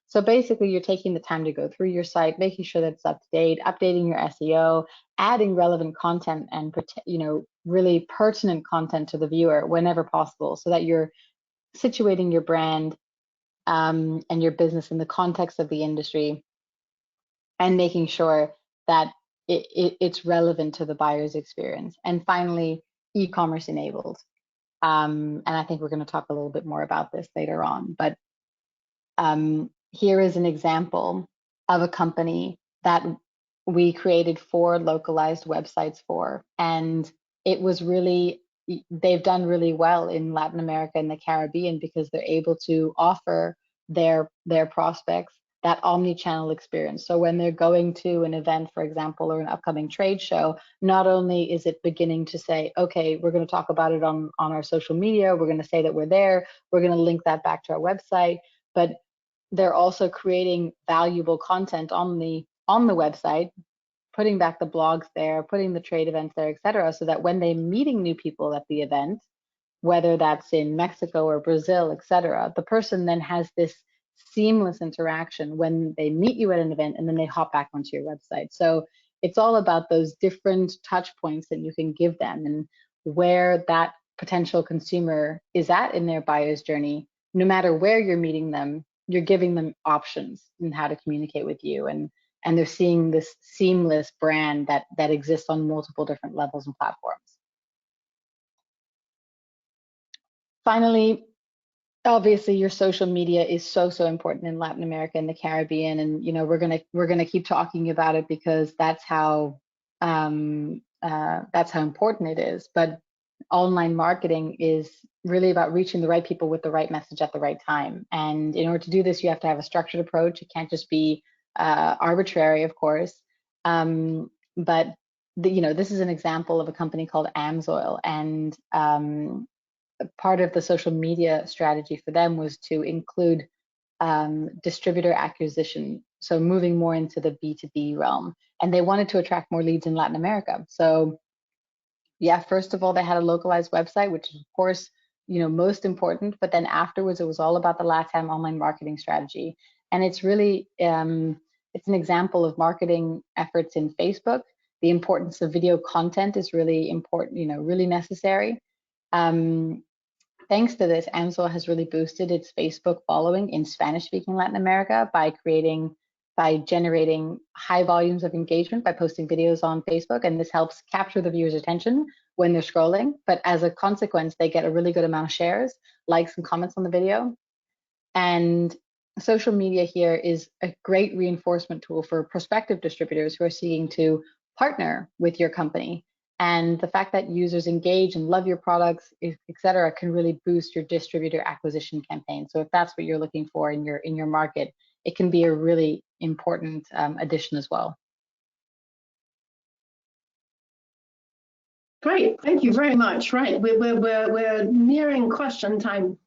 So basically, you're taking the time to go through your site, making sure that it's up to date, updating your SEO, adding relevant content, and really pertinent content to the viewer whenever possible, so that you're situating your brand and your business in the context of the industry, and making sure that it's relevant to the buyer's experience. And finally, e-commerce enabled. And I think we're going to talk a little bit more about this later on. But here is an example of a company that we created 4 localized websites for, and they've done really well in Latin America and the Caribbean because they're able to offer their prospects that omni-channel experience. So when they're going to an event, for example, or an upcoming trade show, not only is it beginning to say, okay, we're going to talk about it on our social media, we're going to say that we're there, we're going to link that back to our website, but they're also creating valuable content on the website, putting back the blogs there, putting the trade events there, etc., so that when they're meeting new people at the event, whether that's in Mexico or Brazil, etc., the person then has this seamless interaction when they meet you at an event and then they hop back onto your website. So it's all about those different touch points that you can give them, and where that potential consumer is at in their buyer's journey. No matter where you're meeting them, you're giving them options in how to communicate with you, and they're seeing this seamless brand that exists on multiple different levels and platforms. Finally, obviously, your social media is so important in Latin America and the Caribbean, and we're gonna keep talking about it because that's how important it is. But online marketing is really about reaching the right people with the right message at the right time. And in order to do this, you have to have a structured approach. It can't just be arbitrary, of course. But this is an example of a company called Amsoil, and part of the social media strategy for them was to include distributor acquisition, so moving more into the B2B realm. And they wanted to attract more leads in Latin America. So yeah, first of all, they had a localized website, which is of course, most important, but then afterwards it was all about the LATAM online marketing strategy. And it's really, it's an example of marketing efforts in Facebook. The importance of video content is really important, really necessary. Thanks to this, Amsoil has really boosted its Facebook following in Spanish-speaking Latin America by generating high volumes of engagement by posting videos on Facebook, and this helps capture the viewer's attention when they're scrolling. But as a consequence, they get a really good amount of shares, likes, and comments on the video. And social media here is a great reinforcement tool for prospective distributors who are seeking to partner with your company. And the fact that users engage and love your products, etc., can really boost your distributor acquisition campaign. So if that's what you're looking for in your market, it can be a really important addition as well. Great, thank you very much. Right, we're nearing question time.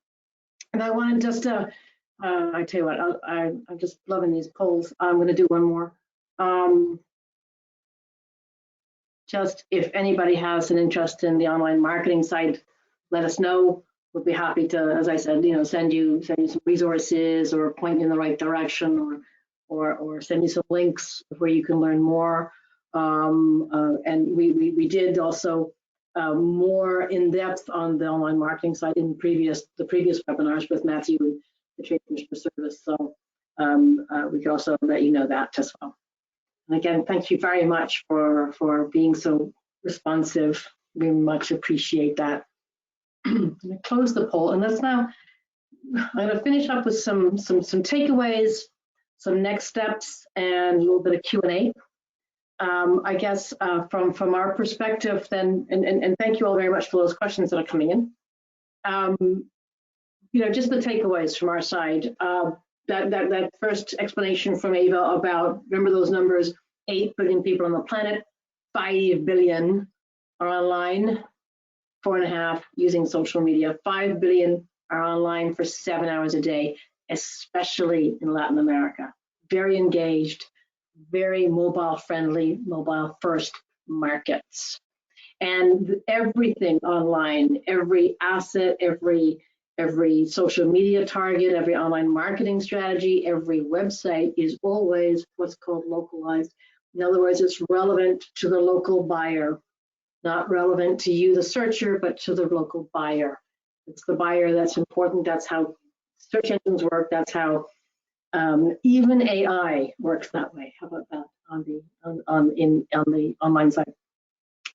And I want to just, I tell you what, I'm just loving these polls. I'm going to do one more. Just if anybody has an interest in the online marketing side, let us know. We'll be happy to, as I said, send you some resources or point you in the right direction, or send you some links where you can learn more. And we did also more in depth on the online marketing side in the previous webinars with Matthew and the Trade Commissioner Service. So we can also let you know that as well. And again, thank you very much for being so responsive. We much appreciate that. I'm going to close the poll, and let's now. I'm going to finish up with some takeaways, some next steps, and a little bit of Q&A. I guess from our perspective, then, and thank you all very much for those questions that are coming in. Just the takeaways from our side. That first explanation from Ava about, remember those numbers, 8 billion people on the planet, 5 billion are online, 4.5 using social media, 5 billion are online for 7 hours a day, especially in Latin America. Very engaged, very mobile friendly, mobile first markets. And everything online, every asset, every social media target, every online marketing strategy, every website is always what's called localized. In other words, it's relevant to the local buyer, not relevant to you, the searcher, but to the local buyer. It's the buyer that's important. That's how search engines work. That's how even AI works that way. How about that on the online side?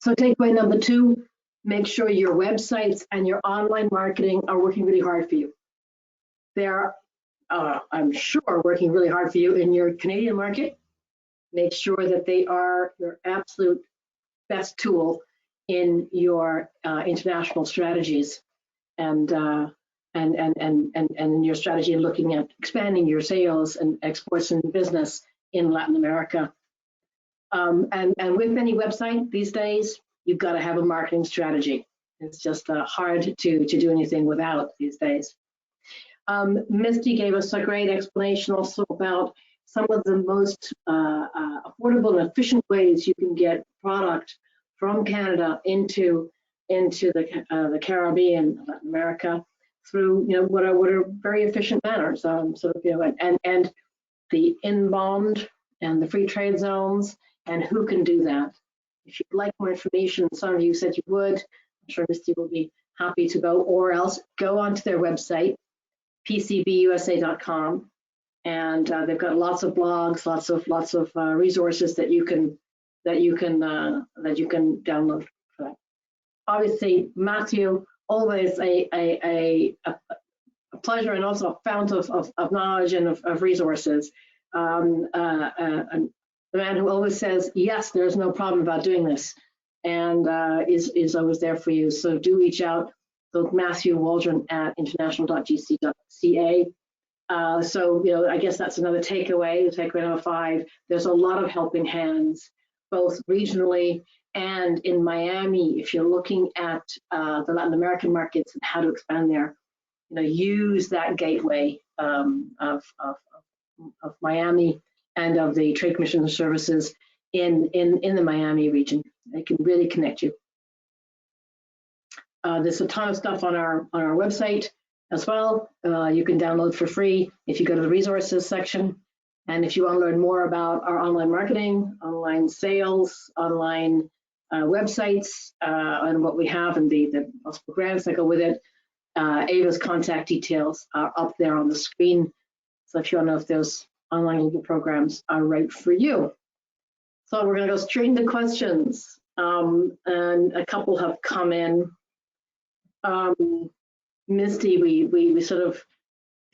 So takeaway number 2, make sure your websites and your online marketing are working really hard for you. They're, I'm sure, working really hard for you in your Canadian market. Make sure that they are your absolute best tool in your international strategies and your strategy in looking at expanding your sales and exports and business in Latin America. And with any website these days, you've got to have a marketing strategy. It's just hard to do anything without these days. Misty gave us a great explanation also about some of the most affordable and efficient ways you can get product from Canada into the Caribbean, Latin America, through what are very efficient manners. And the inbound and the free trade zones, and who can do that. If you'd like more information, some of you said you would. I'm sure Misty will be happy to go, or else go onto their website, pcbusa.com, and they've got lots of blogs, lots of resources that you can download for that. Obviously, Matthew, always a pleasure and also a fount of knowledge and of resources. The man who always says, yes, there's no problem about doing this, and is always there for you. So do reach out to Matthew Waldron at international.gc.ca. So, I guess that's another takeaway, takeaway number 5. There's a lot of helping hands, both regionally and in Miami. If you're looking at the Latin American markets and how to expand there, use that gateway of Miami and of the Trade Commission services in the Miami region. They can really connect you. There's a ton of stuff on our website as well. You can download for free if you go to the resources section. And if you want to learn more about our online marketing, online sales, online websites, and what we have and the possible grants that go with it, Ava's contact details are up there on the screen. So if you want to know if those online global programs are right for you. So we're going to go straight into questions. And a couple have come in. Misty, we sort of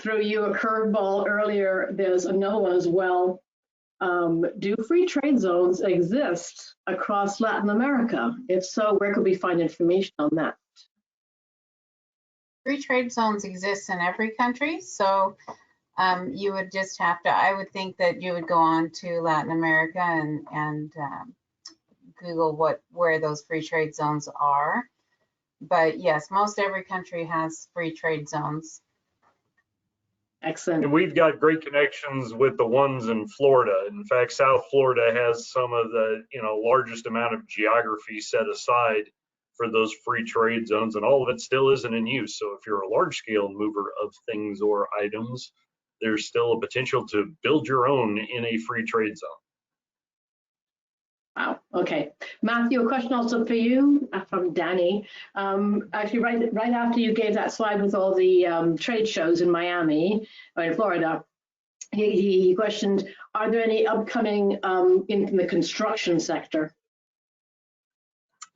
threw you a curveball earlier. There's another one as well. Do free trade zones exist across Latin America? If so, where could we find information on that? Free trade zones exist in every country, so you would just have to, I would think that you would go on to Latin America and Google where those free trade zones are. But yes, most every country has free trade zones. Excellent. And we've got great connections with the ones in Florida. In fact, South Florida has some of the, largest amount of geography set aside for those free trade zones, and all of it still isn't in use. So if you're a large scale mover of things or items, there's still a potential to build your own in a free trade zone. Wow. Okay, Matthew, a question also for you from Danny. Actually, right after you gave that slide with all the trade shows in Miami or in Florida, he questioned, are there any upcoming in the construction sector?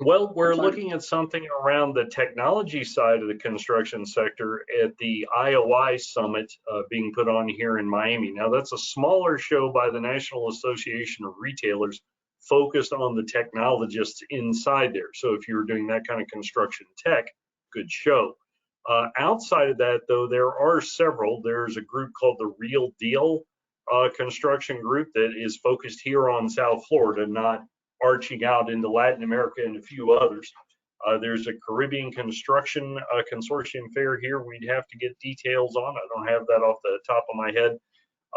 Well, we're looking at something around the technology side of the construction sector at the IOI Summit being put on here in Miami. Now, that's a smaller show by the National Association of Retailers focused on the technologists inside there. So if you're doing that kind of construction tech, good show. Outside of that, though, there are several. There's a group called the Real Deal construction group that is focused here on South Florida, not arching out into Latin America and a few others. There's a Carribean construction consortium fair here. We'd have to get details on. I don't have that off the top of my head.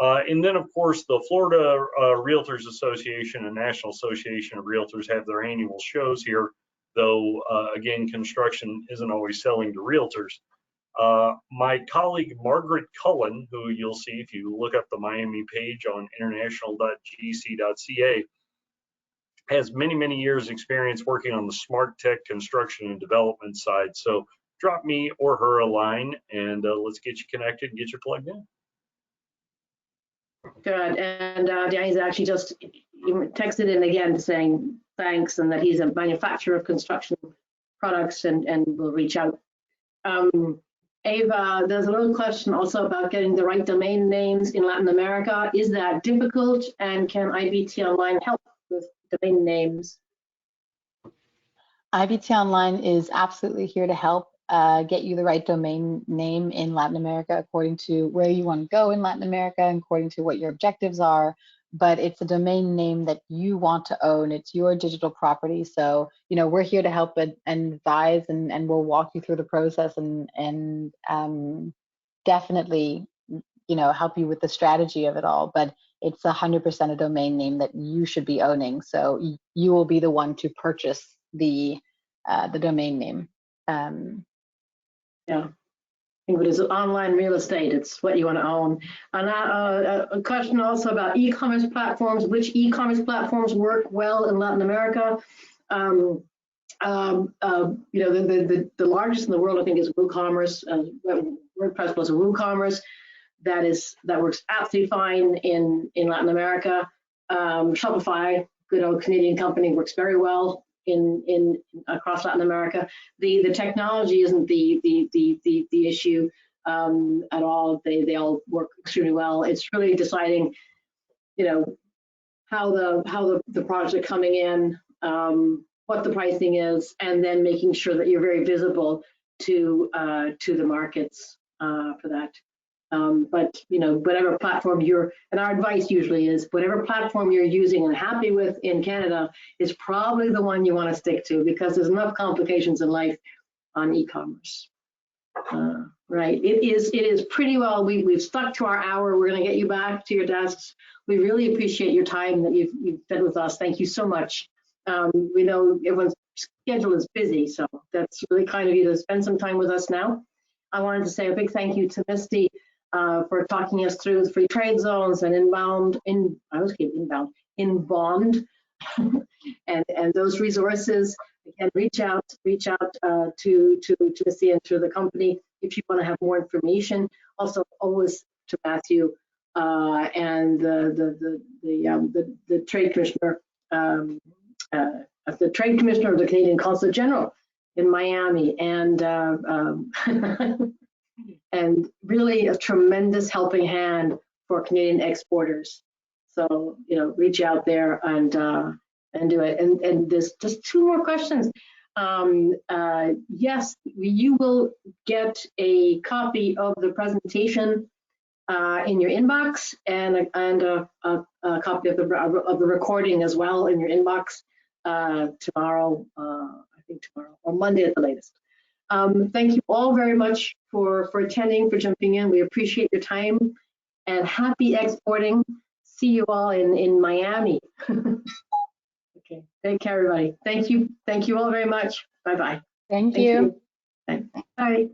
And then, of course, the Florida Realtors Association and National Association of Realtors have their annual shows here, though, again, construction isn't always selling to realtors. My colleague, Margaret Cullen, who you'll see if you look up the Miami page on international.gc.ca, has many, many years experience working on the smart tech construction and development side. So drop me or her a line and let's get you connected and get you plugged in. Good. And Danny's actually just texted in again saying thanks and that he's a manufacturer of construction products and will reach out. Ava, there's a little question also about getting the right domain names in Latin America. Is that difficult, and can IBT Online help with domain names? IBT Online is absolutely here to help get you the right domain name in Latin America according to where you want to go in Latin America and according to what your objectives are. But it's a domain name that you want to own. It's your digital property. So, we're here to help and advise, and we'll walk you through the process and definitely, help you with the strategy of it all. But it's 100% a domain name that you should be owning. So you will be the one to purchase the domain name. Yeah. I think it is online real estate. It's what you want to own. And a question also about e-commerce platforms. Which e-commerce platforms work well in Latin America? The largest in the world, I think, is WooCommerce. WordPress was a WooCommerce that works absolutely fine in Latin America. Shopify, good old Canadian company, works very well in across Latin America. The technology isn't the issue at all. They all work extremely well. It's really deciding, how the products are coming in, what the pricing is, and then making sure that you're very visible to the markets for that. But whatever platform and our advice usually is whatever platform you're using and happy with in Canada is probably the one you want to stick to, because there's enough complications in life on e-commerce. Right, it is pretty well. We've stuck to our hour. We're going to get you back to your desks. We really appreciate your time that you've spent with us. Thank you so much. We know everyone's schedule is busy, so that's really kind of you to spend some time with us now. I wanted to say a big thank you to Misty for talking us through the free trade zones and inbound, and those resources. Again, reach out to Misty and to the company if you want to have more information. Also, always to Matthew and the trade commissioner, the trade commissioner of the Canadian Consulate General in Miami, and and really a tremendous helping hand for Canadian exporters. So, reach out there and do it. And there's just two more questions. Yes, you will get a copy of the presentation in your inbox, and a copy of the recording as well in your inbox tomorrow. I think tomorrow or Monday at the latest. Thank you all very much for attending, for jumping in. We appreciate your time, and happy exporting. See you all in Miami. Okay, take care, everybody. Thank you all very much. Bye-bye. Thank you. Thanks. Bye.